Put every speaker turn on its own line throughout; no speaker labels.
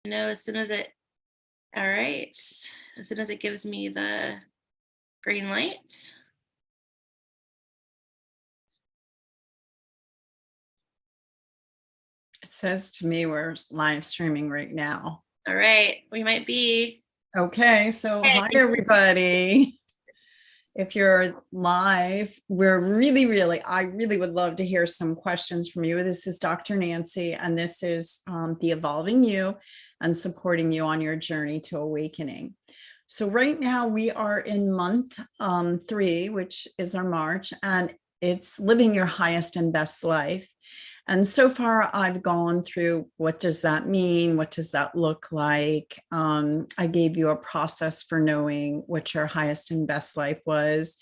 As soon as all right, as soon as it gives me the green light.
It says to me we're live streaming right now.
All right, we might be.
Okay, so
Hey.
hi everybody. If you're live, I really would love to hear some questions from you. This is Dr. Nancy, and this is the Evolving You and supporting you on your journey to awakening. So right now we are in month 3, which is our March, and it's living your highest and best life. And so far, I've gone through what does that mean? What does that look like? I gave you a process for knowing what your highest and best life was.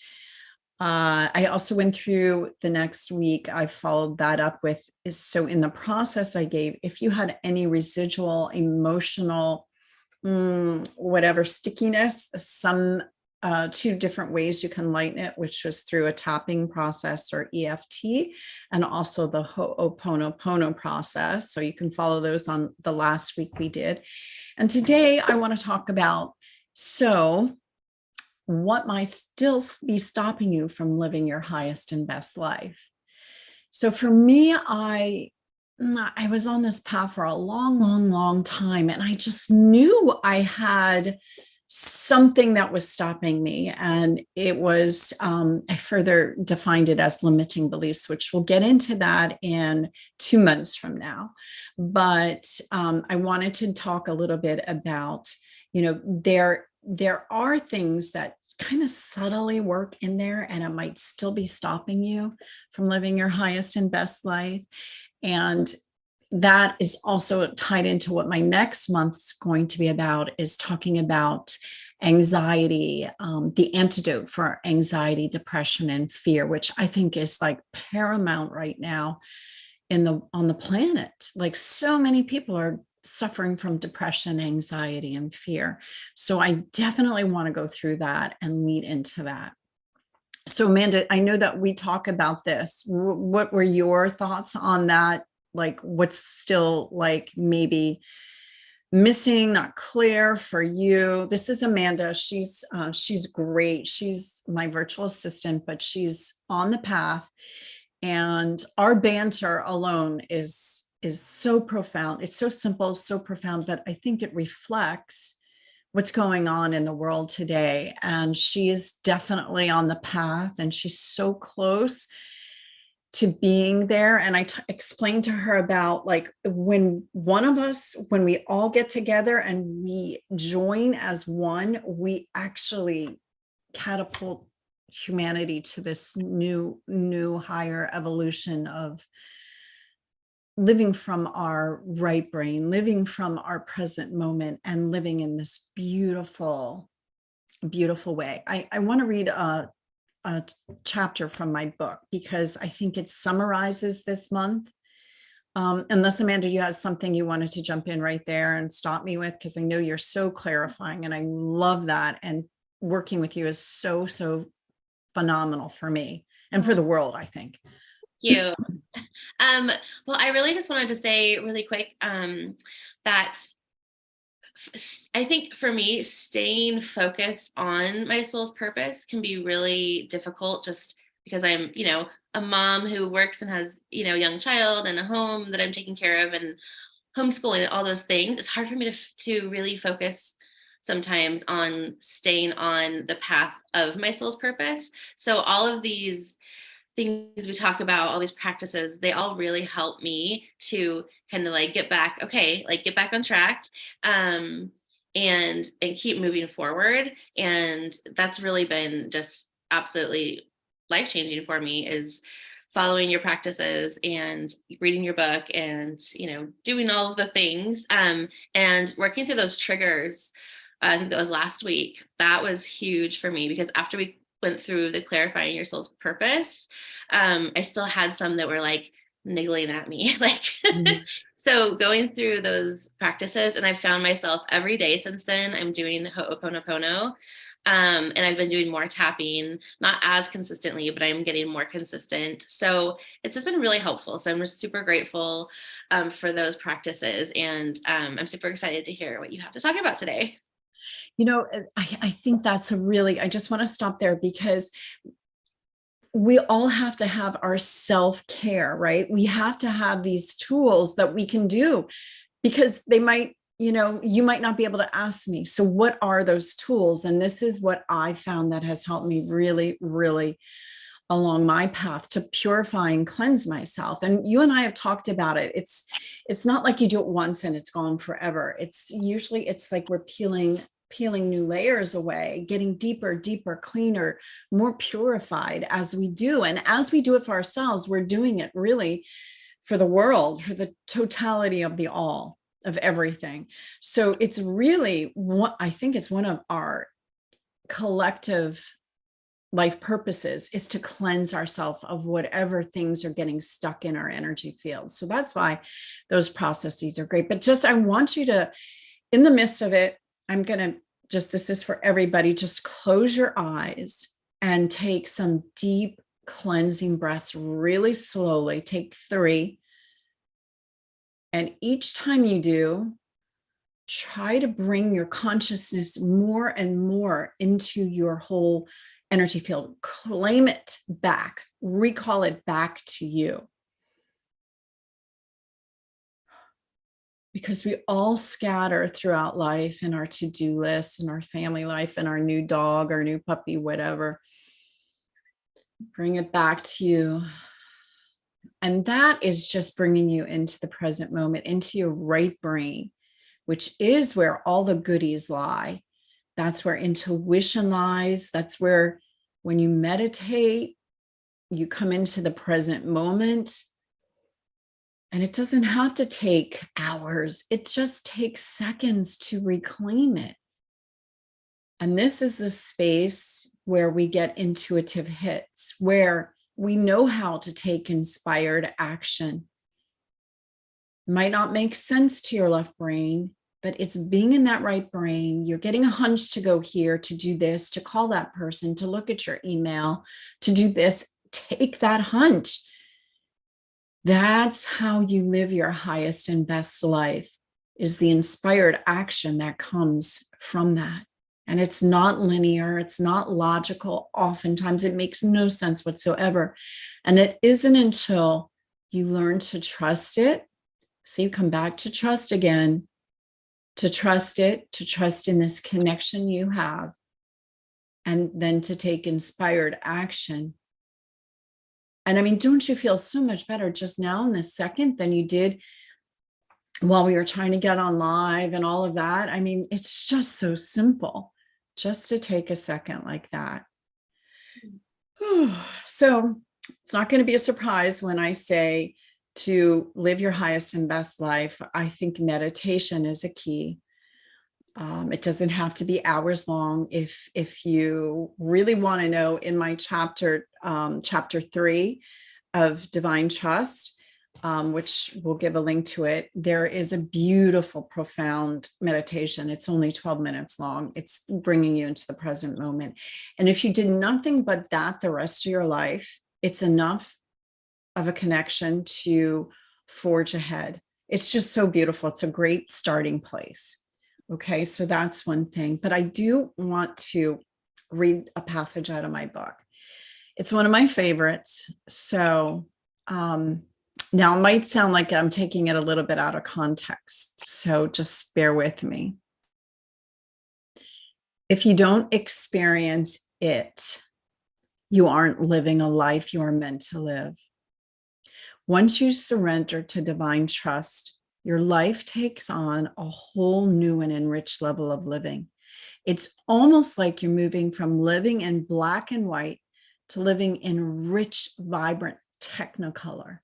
I also went through the next week. I followed that up with so in the process I gave, if you had any residual emotional, whatever stickiness, some 2 different ways you can lighten it, which was through a tapping process or EFT, and also the Ho'oponopono process. So you can follow those on the last week we did. And today I want to talk about, so what might still be stopping you from living your highest and best life? So for me, I was on this path for a long time, and I just knew I had something that was stopping me. And it was, I further defined it as limiting beliefs, which we'll get into that in 2 months from now. But I wanted to talk a little bit about, there are things that kind of subtly work in there, and it might still be stopping you from living your highest and best life. And that is also tied into what my next month's going to be about, is talking about anxiety, the antidote for anxiety, depression, and fear, which I think is like paramount right now on the planet. Like so many people are suffering from depression, anxiety, and fear. So I definitely want to go through that and lead into that. So Amanda, I know that we talk about this. What were your thoughts on that? Like what's still like maybe missing, not clear for you? This is Amanda. She's great. She's my virtual assistant, but she's on the path, and our banter alone is so profound. It's so simple, so profound, but I think it reflects what's going on in the world today. And she is definitely on the path, and she's so close to being there. And I explained to her about like when we all get together and we join as one, we actually catapult humanity to this new higher evolution of living from our right brain, living from our present moment, and living in this beautiful way. I want to read a chapter from my book because I think it summarizes this month. Unless Amanda, you have something you wanted to jump in right there and stop me with, because I know you're so clarifying and I love that. And working with you is so phenomenal for me and for the world, I think.
Thank you. Well, I really just wanted to say really quick that I think for me, staying focused on my soul's purpose can be really difficult just because I'm, a mom who works and has, a young child and a home that I'm taking care of and homeschooling and all those things. It's hard for me to really focus sometimes on staying on the path of my soul's purpose. So all of these things we talk about, all these practices, they all really help me to kind of like get back on track, and keep moving forward. And that's really been just absolutely life-changing for me, is following your practices and reading your book and doing all of the things, and working through those triggers. I think that was last week. That was huge for me, because after we went through the clarifying your soul's purpose, I still had some that were like niggling at me. So going through those practices, and I found myself every day since then, I'm doing Ho'oponopono. And I've been doing more tapping, not as consistently, but I'm getting more consistent. So it's just been really helpful. So I'm just super grateful for those practices. And I'm super excited to hear what you have to talk about today.
I think that's I just want to stop there because we all have to have our self-care, right? We have to have these tools that we can do because they might, you might not be able to ask me. So what are those tools? And this is what I found that has helped me really, really along my path to purify and cleanse myself. And you and I have talked about it. It's not like you do it once and it's gone forever. It's like we're peeling new layers away, getting deeper, cleaner, more purified as we do. And as we do it for ourselves, we're doing it really for the world, for the totality of the all of everything. So it's really what I think it's one of our collective life purposes is to cleanse ourselves of whatever things are getting stuck in our energy field. So that's why those processes are great. But just, I want you to, in the midst of it, I'm going to this is for everybody, just close your eyes and take some deep cleansing breaths really slowly. Take 3. And each time you do, try to bring your consciousness more and more into your whole energy field. Claim it back, recall it back to you. Because we all scatter throughout life in our to-do list, in our family life, and our new dog, our new puppy, whatever. Bring it back to you. And that is just bringing you into the present moment, into your right brain, which is where all the goodies lie. That's where intuition lies. That's where, when you meditate, you come into the present moment. And it doesn't have to take hours. It just takes seconds to reclaim it. And this is the space where we get intuitive hits, where we know how to take inspired action. It might not make sense to your left brain, but it's being in that right brain. You're getting a hunch to go here, to do this, to call that person, to look at your email, to do this. Take that hunch. That's how you live your highest and best life, is the inspired action that comes from that. And it's not linear. It's not logical. Oftentimes it makes no sense whatsoever. And it isn't until you learn to trust it. So you come back to trust again, to trust it, to trust in this connection you have, and then to take inspired action. And I mean, don't you feel so much better just now in this second than you did while we were trying to get on live and all of that? I mean, it's just so simple just to take a second like that. So it's not going to be a surprise when I say to live your highest and best life. I think meditation is a key. It doesn't have to be hours long. If you really want to know, in my chapter 3 of Divine Trust, which we'll give a link to it, there is a beautiful, profound meditation. It's only 12 minutes long. It's bringing you into the present moment. And if you did nothing but that the rest of your life, it's enough of a connection to forge ahead. It's just so beautiful. It's a great starting place. Okay, so that's one thing. But I do want to read a passage out of my book. It's one of my favorites. So now it might sound like I'm taking it a little bit out of context. So just bear with me. If you don't experience it, you aren't living a life you are meant to live. Once you surrender to divine trust, your life takes on a whole new and enriched level of living. It's almost like you're moving from living in black and white to living in rich, vibrant technicolor.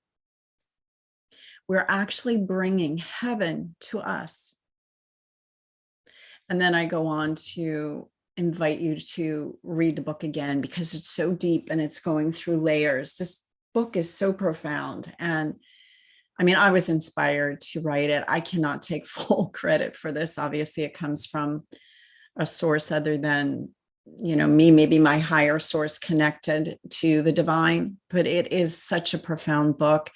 We're actually bringing heaven to us. And then I go on to invite you to read the book again because it's so deep and it's going through layers. This book is so profound. And I mean, I was inspired to write it. I cannot take full credit for this. Obviously, it comes from a source other than me, maybe my higher source connected to the divine, but it is such a profound book.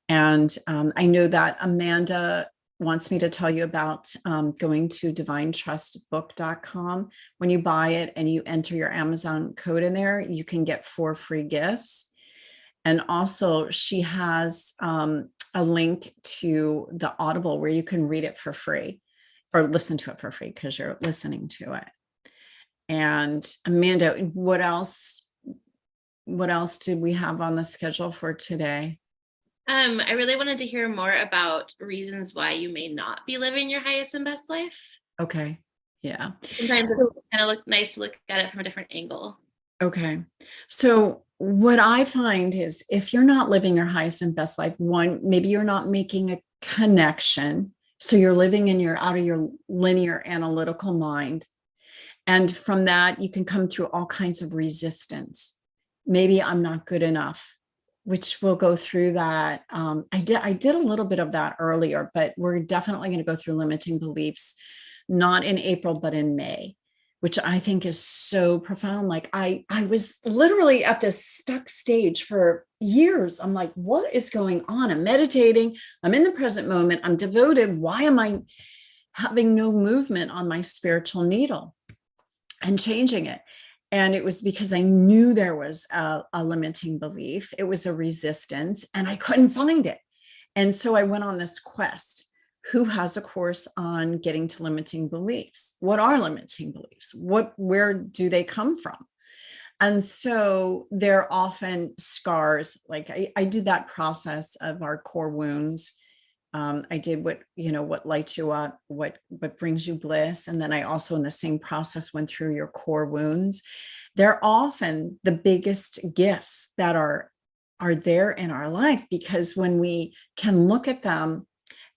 And I know that Amanda wants me to tell you about going to divinetrustbook.com. When you buy it and you enter your Amazon code in there, you can get 4 free gifts. And also she has a link to the Audible where you can read it for free or listen to it for free because you're listening to it. And Amanda, what else did we have on the schedule for today?
I really wanted to hear more about reasons why you may not be living your highest and best life.
Okay. Yeah.
Sometimes it's kind of nice to look at it from a different angle.
Okay. So what I find is if you're not living your highest and best life, one, maybe you're not making a connection. So you're living out of your linear analytical mind. And from that, you can come through all kinds of resistance. Maybe I'm not good enough, which we'll go through that. I did a little bit of that earlier, but we're definitely going to go through limiting beliefs, not in April, but in May, which I think is so profound. Like I was literally at this stuck stage for years. I'm like, what is going on? I'm meditating. I'm in the present moment. I'm devoted. Why am I having no movement on my spiritual needle and changing it? And it was because I knew there was a limiting belief. It was a resistance and I couldn't find it. And so I went on this quest. Who has a course on getting to limiting beliefs? What are limiting beliefs? Where do they come from? And so they're often scars. Like I did that process of our core wounds. I did what lights you up, what brings you bliss. And then I also in the same process went through your core wounds. They're often the biggest gifts that are there in our life, because when we can look at them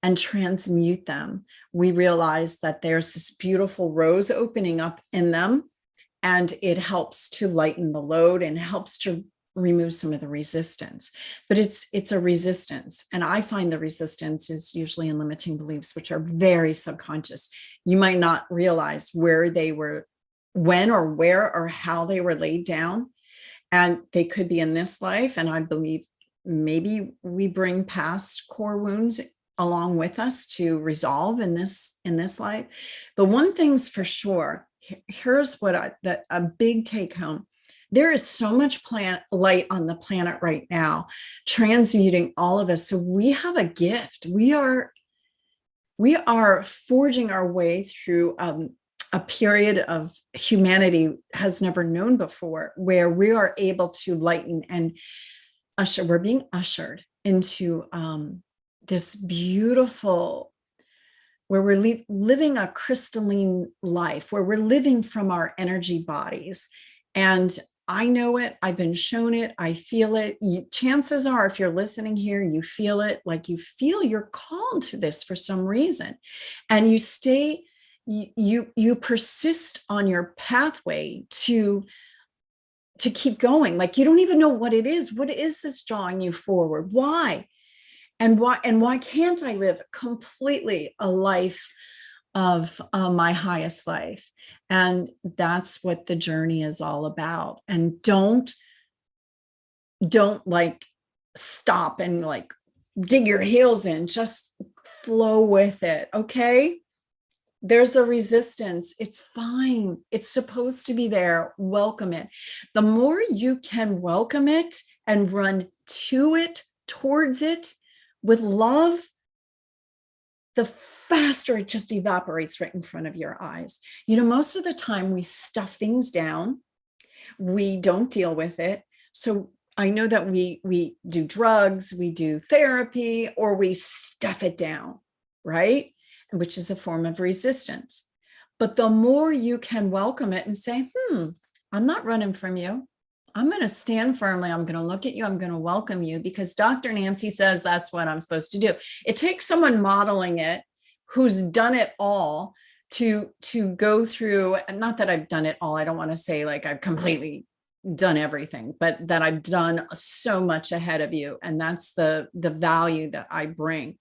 and transmute them, we realize that there's this beautiful rose opening up in them, and it helps to lighten the load and helps to remove some of the resistance. But it's a resistance. And I find the resistance is usually in limiting beliefs, which are very subconscious. You might not realize where they were, when or where or how they were laid down. And they could be in this life. And I believe maybe we bring past core wounds along with us to resolve in this life. But one thing's for sure, here's what a big take home. There is so much light on the planet right now, transmuting all of us. So we have a gift. We are forging our way through a period of humanity has never known before, where we are able to lighten and we're being ushered into this beautiful, where we're living a crystalline life, where we're living from our energy bodies. And I know it. I've been shown it. I feel it. Chances are, if you're listening here, you feel it, like you feel you're called to this for some reason. And you persist on your pathway to keep going. Like you don't even know what it is. What is this drawing you forward? Why? And why can't I live completely a life of my highest life? And that's what the journey is all about. And don't like stop and like dig your heels in, just flow with it. Okay. There's a resistance. It's fine. It's supposed to be there. Welcome it. The more you can welcome it and run to it, towards it with love, the faster it just evaporates right in front of your eyes. Most of the time we stuff things down. We don't deal with it. So I know that we do drugs, we do therapy, or we stuff it down, right? Which is a form of resistance. But the more you can welcome it and say, I'm not running from you. I'm going to stand firmly. I'm going to look at you. I'm going to welcome you, because Dr. Nancy says that's what I'm supposed to do. It takes someone modeling it who's done it all to go through, and not that I've done it all. I don't want to say like I've completely done everything, but that I've done so much ahead of you. And that's the value that I bring.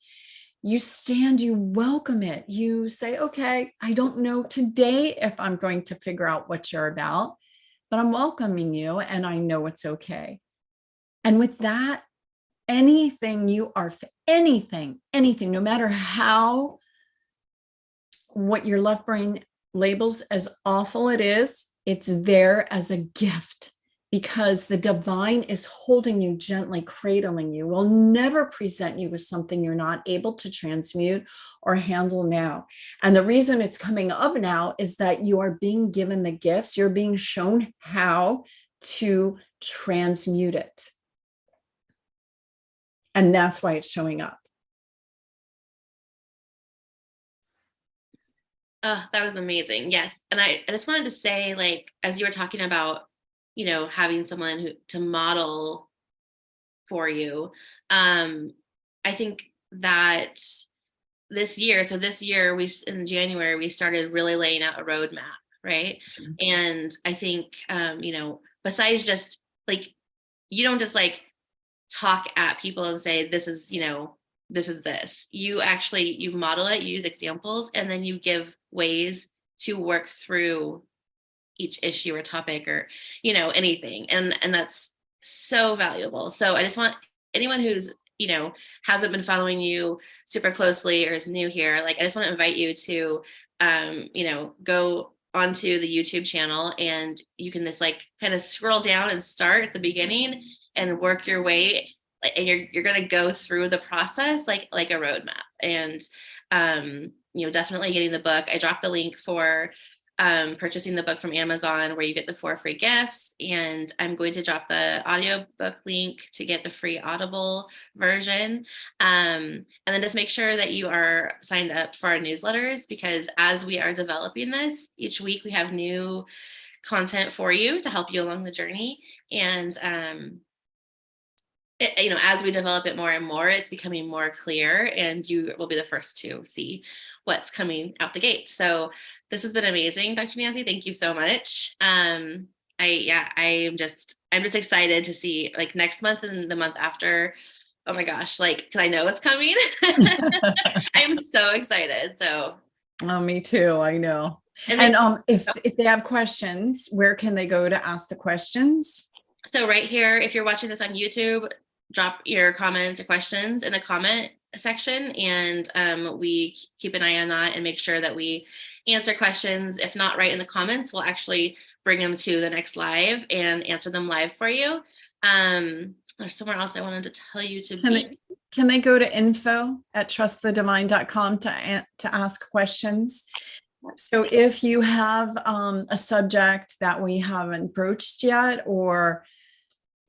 You stand, you welcome it. You say, okay, I don't know today if I'm going to figure out what you're about, but I'm welcoming you and I know it's okay. And with that, anything you are, anything, no matter how, what your left brain labels as awful it is, it's there as a gift, because the divine is holding you gently, cradling you, will never present you with something you're not able to transmute or handle now. And the reason it's coming up now is that you are being given the gifts, you're being shown how to transmute it. And that's why it's showing up.
Oh, that was amazing. Yes. And I just wanted to say, like, as you were talking about, having someone to model for you, I think that this year, in January, we started really laying out a roadmap, right?
Mm-hmm.
And I think, besides just like, you don't just like talk at people and say, this is this. You model it, you use examples, and then you give ways to work through each issue or topic or, anything. And that's so valuable. So I just want anyone who's, hasn't been following you super closely or is new here, like, I just want to invite you to, go onto the YouTube channel, and you can just like kind of scroll down and start at the beginning and work your way, and you're going to go through the process like a roadmap. And definitely getting the book. I dropped the link for purchasing the book from Amazon, where you get the 4 free gifts, and I'm going to drop the audiobook link to get the free Audible version. And then just make sure that you are signed up for our newsletters, because as we are developing this, each week we have new content for you to help you along the journey. And as we develop it more and more, it's becoming more clear, and you will be the first to see what's coming out the gate. So this has been amazing, Dr. Nancy. Thank you so much. I'm just excited to see, like, next month and the month after. Oh my gosh, like, because I know it's coming. I'm so excited. So.
Oh, me too. I know. And if they have questions, where can they go to ask the questions?
So right here, if you're watching this on YouTube, drop your comments or questions in the comment section, and we keep an eye on that and make sure that we answer questions. If not right in the comments, we'll actually bring them to the next live and answer them live for you. There's somewhere else I wanted to tell you
Can they go to info@trustthedivine.com to ask questions? So if you have a subject that we haven't broached yet, or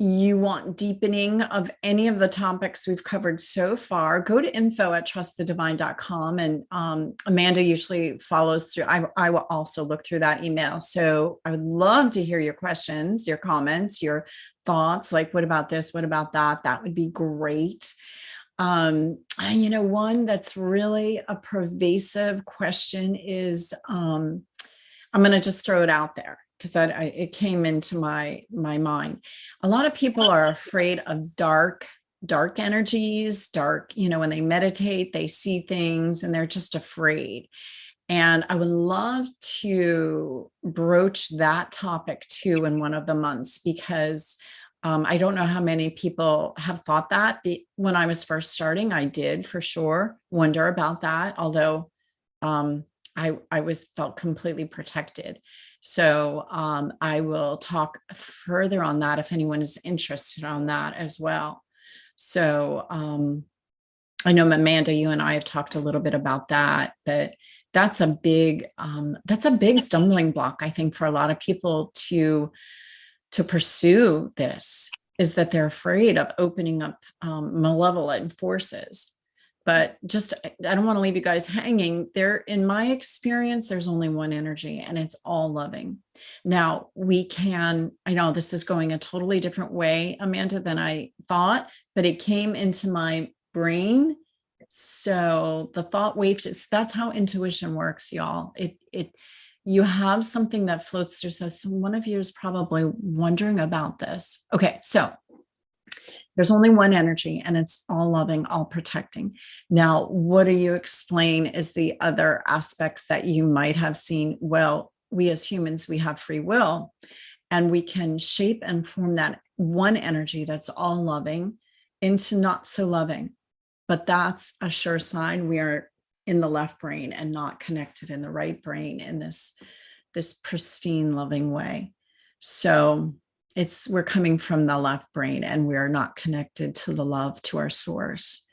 you want deepening of any of the topics we've covered so far, go to info@trustthedivine.com. And Amanda usually follows through. I will also look through that email. So I would love to hear your questions, your comments, your thoughts, like, what about this? What about that? That would be great. One that's really a pervasive question is, I'm going to just throw it out there, because it came into my mind. A lot of people are afraid of dark energies, when they meditate, they see things and they're just afraid. And I would love to broach that topic too in one of the months, because I don't know how many people have thought that. When I was first starting, I did for sure wonder about that, although I felt completely protected. So I will talk further on that if anyone is interested on that as well. So I know, Amanda, you and I have talked a little bit about that, but that's a big stumbling block, I think, for a lot of people to pursue this, is that they're afraid of opening up malevolent forces. But just, I don't want to leave you guys hanging there. In my experience, there's only one energy, and it's all loving. Now I know this is going a totally different way, Amanda, than I thought, but it came into my brain. So the thought wave, that's how intuition works, y'all. You have something that floats through. So one of you is probably wondering about this. Okay. So There's only one energy, and it's all loving, all protecting. Now, what do you explain is the other aspects that you might have seen? Well, we as humans, we have free will, and we can shape and form that one energy that's all loving into not so loving. But that's a sure sign we are in the left brain and not connected in the right brain in this pristine, loving way. So we're coming from the left brain, and we are not connected to the love, to our source.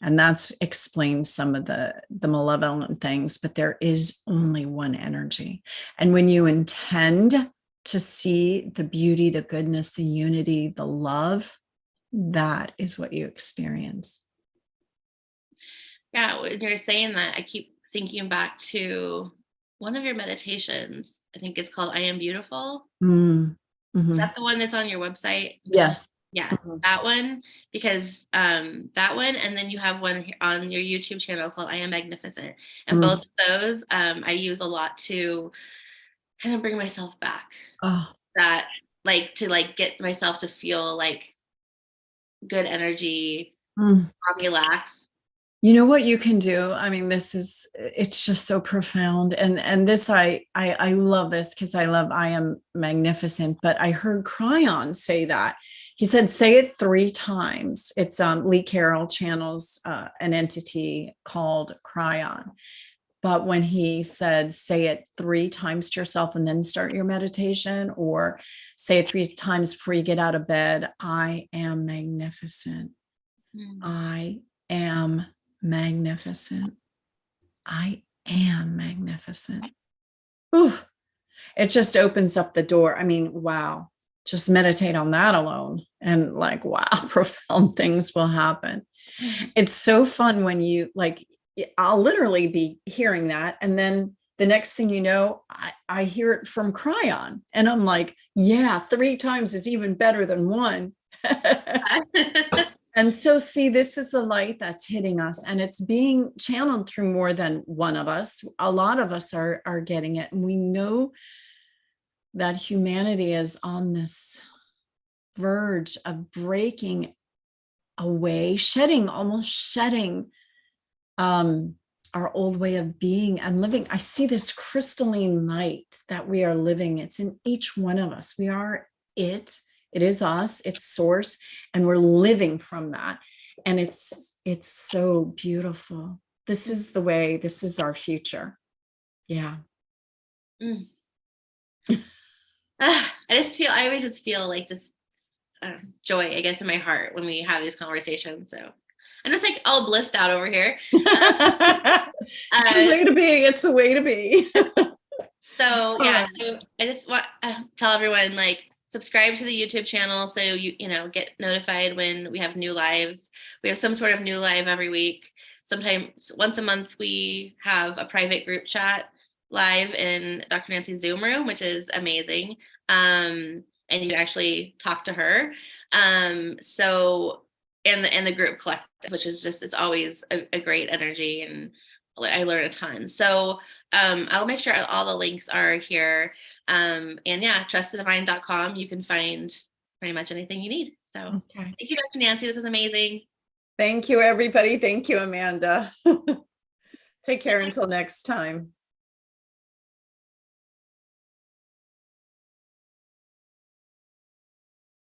And that's explains some of the malevolent things, but there is only one energy. And when you intend to see the beauty, the goodness, the unity, the love, that is what you experience.
Yeah, when you're saying that, I keep thinking back to one of your meditations. I think it's called I Am Beautiful.
Mm.
Is
Mhm.
that the one that's on your website?
Yes.
Yeah,
Mhm.
that one, because that one, and then you have one on your YouTube channel called I Am Magnificent. And both
Mm.
of those I use a lot to kind of bring myself back.
Oh.
That like to like get myself to feel like good energy,
Mm.
relaxed.
You know what you can do? I mean, it's just so profound. And this, I love this because I Am Magnificent, but I heard Cryon say that. He said, say it 3 times. It's Lee Carroll channels an entity called Cryon. But when he said, say it 3 times to yourself and then start your meditation, or say it 3 times before you get out of bed, I am magnificent. I am magnificent. I am magnificent. Ooh, it just opens up the door. I mean, wow. Just meditate on that alone. And like, wow, profound things will happen. It's so fun when you like, I'll literally be hearing that. And then the next thing you know, I hear it from Cryon. And I'm like, yeah, 3 times is even better than 1. And so, see, this is the light that's hitting us, and it's being channeled through more than one of us. A lot of us are getting it. And we know that humanity is on this verge of breaking away, almost shedding our old way of being and living. I see this crystalline light that we are living. It's in each one of us. We are it. It is us, it's source, and we're living from that. And it's so beautiful. This is the way, this is our future. Yeah.
Mm. I always just feel like just joy, I guess, in my heart when we have these conversations. So I'm just like all blissed out over here.
It's the way to be. It's the way to be.
So yeah, so I just want to tell everyone, like, subscribe to the YouTube channel so you know get notified when we have new lives. We have some sort of new live every week. Sometimes once a month we have a private group chat live in Dr. Nancy's Zoom room, which is amazing. And you actually talk to her. So and the group collective, which is just, it's always a great energy, and I learn a ton. So I'll make sure all the links are here. And yeah, trustthedivine.com. You can find pretty much anything you need. So
Okay.
thank you, Dr. Nancy. This is amazing.
Thank you, everybody. Thank you, Amanda. Take care until next time.